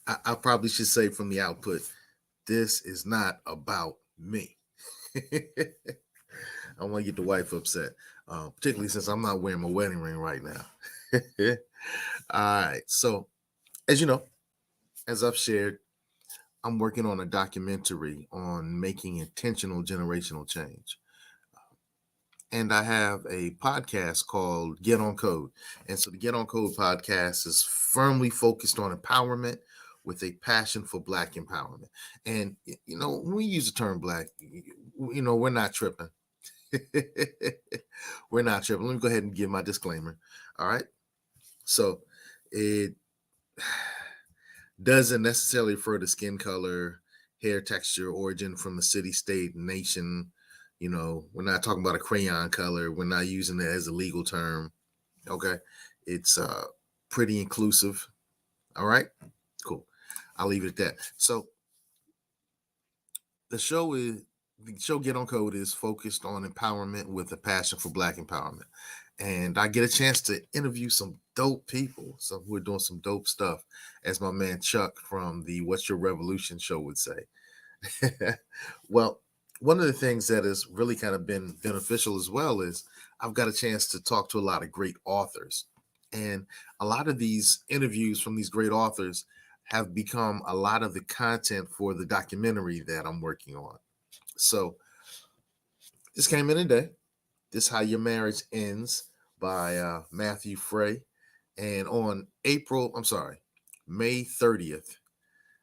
I probably should say from the output, this is not about me. I want to get the wife upset, particularly since I'm not wearing my wedding ring right now. All right. So, as you know, as I've shared, I'm working on a documentary on making intentional generational change. And I have a podcast called Get on Code. And so the Get on Code podcast is firmly focused on empowerment with a passion for Black empowerment. And, when we use the term Black, we're not tripping. We're not tripping. Let me go ahead and give my disclaimer. All right. So it doesn't necessarily refer to skin color, hair texture, origin from the city, state, nation. We're not talking about a crayon color. We're not using it as a legal term. Okay. It's pretty inclusive. All right. Cool. I'll leave it at that. So the show Get on Code is focused on empowerment with a passion for Black empowerment. And I get a chance to interview some dope people, some who are doing some dope stuff, as my man Chuck from the What's Your Revolution show would say. Well, one of the things that has really kind of been beneficial as well is I've got a chance to talk to a lot of great authors. And a lot of these interviews from these great authors have become a lot of the content for the documentary that I'm working on. So this came in today. This How Your Marriage Ends by Matthew Fray. And on May 30th,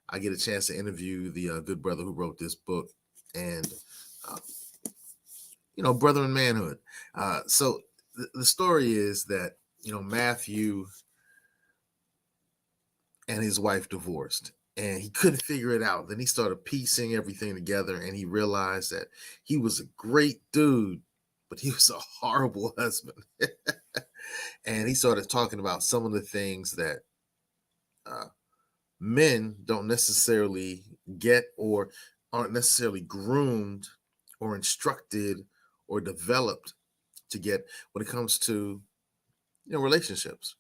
I get a chance to interview the good brother who wrote this book and, brother in manhood. So the story is that, Matthew and his wife divorced and he couldn't figure it out. Then he started piecing everything together and he realized that he was a great dude, but he was a horrible husband. And he started talking about some of the things that men don't necessarily get or aren't necessarily groomed or instructed or developed to get when it comes to relationships.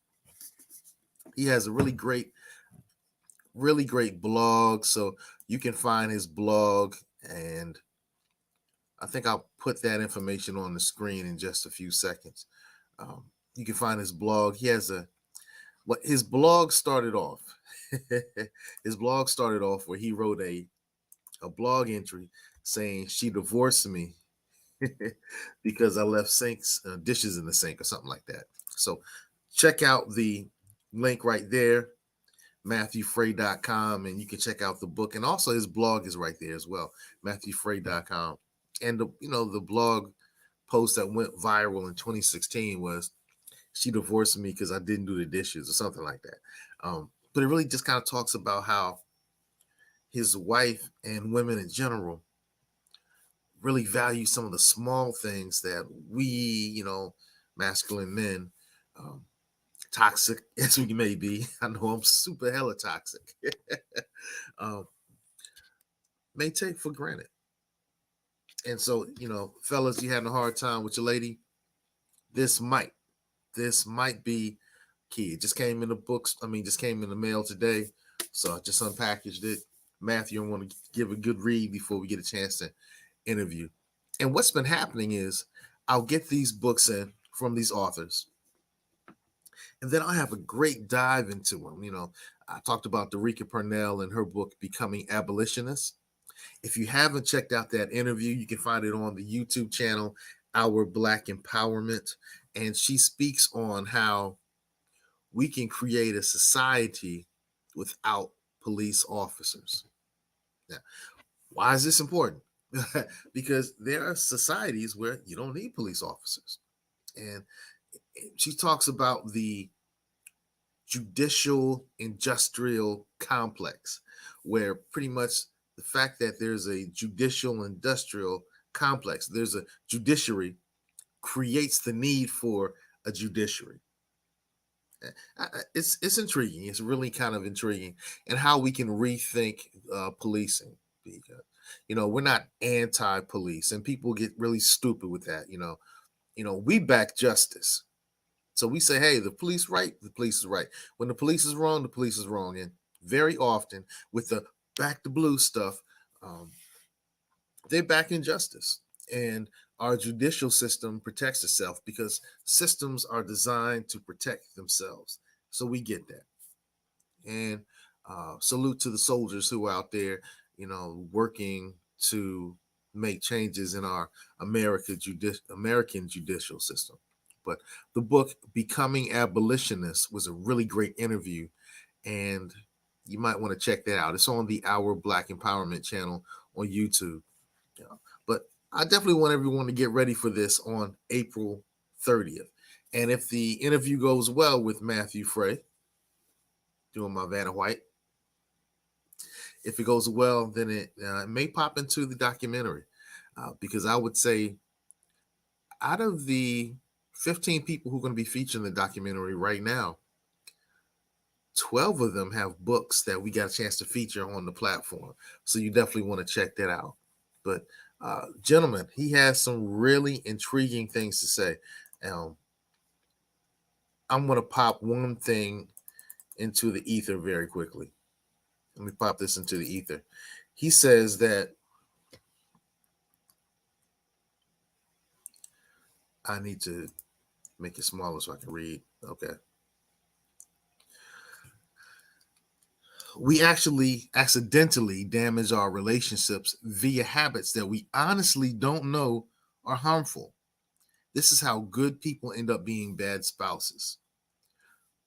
He has a really great blog, so you can find his blog, and I think I'll put that information on the screen in just a few seconds. You can find his blog. He has his blog started off. His blog started off where he wrote a blog entry saying she divorced me because I left dishes in the sink or something like that. So check out the link right there, MatthewFray.com, and you can check out the book. And also his blog is right there as well, MatthewFray.com. And the blog post that went viral in 2016 was she divorced me because I didn't do the dishes or something like that. But it really just kind of talks about how his wife and women in general really value some of the small things that we, masculine men, toxic as we may be, I know I'm super hella toxic, may take for granted. And so, fellas, you having a hard time with your lady, this might be key. It just came in the books. Just came in the mail today. So I just unpackaged it. Matthew, I want to give a good read before we get a chance to interview. And what's been happening is I'll get these books in from these authors, and then I'll have a great dive into them. I talked about Derica Purnell and her book, Becoming Abolitionist. If you haven't checked out that interview, you can find it on the YouTube channel, Our Black Empowerment. And she speaks on how we can create a society without police officers. Now, why is this important? Because there are societies where you don't need police officers. And she talks about the judicial industrial complex, where pretty much the fact that there's a judicial industrial complex, there's a judiciary, creates the need for a judiciary. It's intriguing. It's really kind of intriguing, and how we can rethink policing. Because we're not anti-police, and people get really stupid with that. We back justice, so we say, hey, the police right, the police is right. When the police is wrong, the police is wrong, and very often with the back to blue stuff. They back injustice, and our judicial system protects itself because systems are designed to protect themselves. So we get that. And salute to the soldiers who are out there, working to make changes in our American judicial system. But the book Becoming Abolitionist was a really great interview, and you might want to check that out. It's on the Our Black Empowerment channel on YouTube. But I definitely want everyone to get ready for this on April 30th. And if the interview goes well with Matthew Fray, doing my Vanna White, if it goes well, then it may pop into the documentary. Because I would say out of the 15 people who are going to be featured in the documentary right now, 12 of them have books that we got a chance to feature on the platform. So you definitely want to check that out. But gentlemen, he has some really intriguing things to say. I'm going to pop one thing into the ether very quickly. Let me pop this into the ether. He says that I need to make it smaller so I can read. Okay. We actually accidentally damage our relationships via habits that we honestly don't know are harmful. This is how good people end up being bad spouses.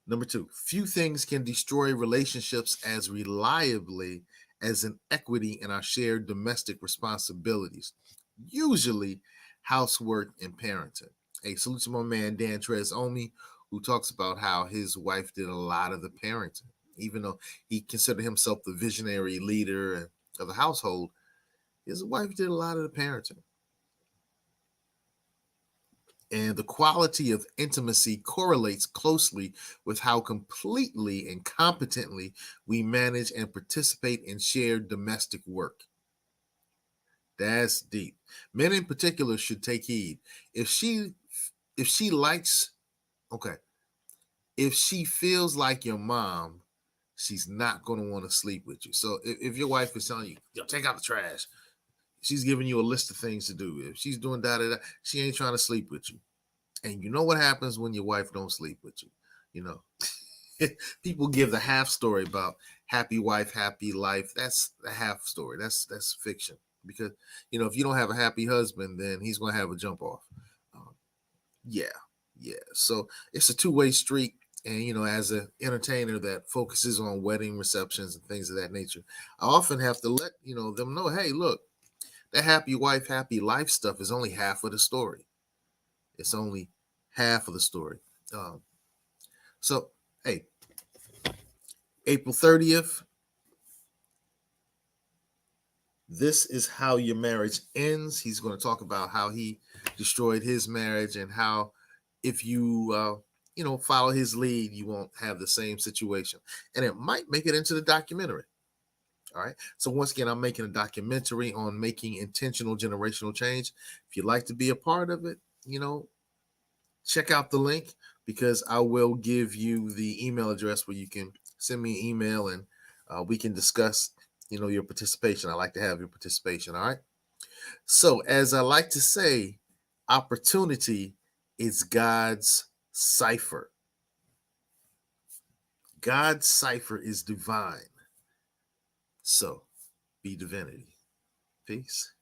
Number two, few things can destroy relationships as reliably as an equity in our shared domestic responsibilities, usually housework and parenting. Hey, salute to my man Dan Trezomi, who talks about how his wife did a lot of the parenting. Even though he considered himself the visionary leader of the household, his wife did a lot of the parenting. And the quality of intimacy correlates closely with how completely and competently we manage and participate in shared domestic work. That's deep. Men in particular should take heed. If she likes, okay, if she feels like your mom, she's not going to want to sleep with you. So if your wife is telling you, yo, take out the trash, she's giving you a list of things to do. If she's doing that, she ain't trying to sleep with you. And you know what happens when your wife don't sleep with you? You know, people give the half story about happy wife, happy life. That's the half story. That's fiction. Because if you don't have a happy husband, then he's gonna have a jump off. Um, yeah, yeah. So it's a two-way street. And as an entertainer that focuses on wedding receptions and things of that nature, I often have to let them know, hey, look, that happy wife, happy life stuff is only half of the story. It's only half of the story. Um, so, hey, April 30th, this is how your marriage ends. He's going to talk about how he destroyed his marriage and how if you, follow his lead, you won't have the same situation. And it might make it into the documentary. All right. So once again, I'm making a documentary on making intentional generational change. If you'd like to be a part of it, check out the link because I will give you the email address where you can send me an email and we can discuss, your participation. I like to have your participation. All right. So as I like to say, opportunity is God's cipher. God's cipher is divine. So be divinity. Peace.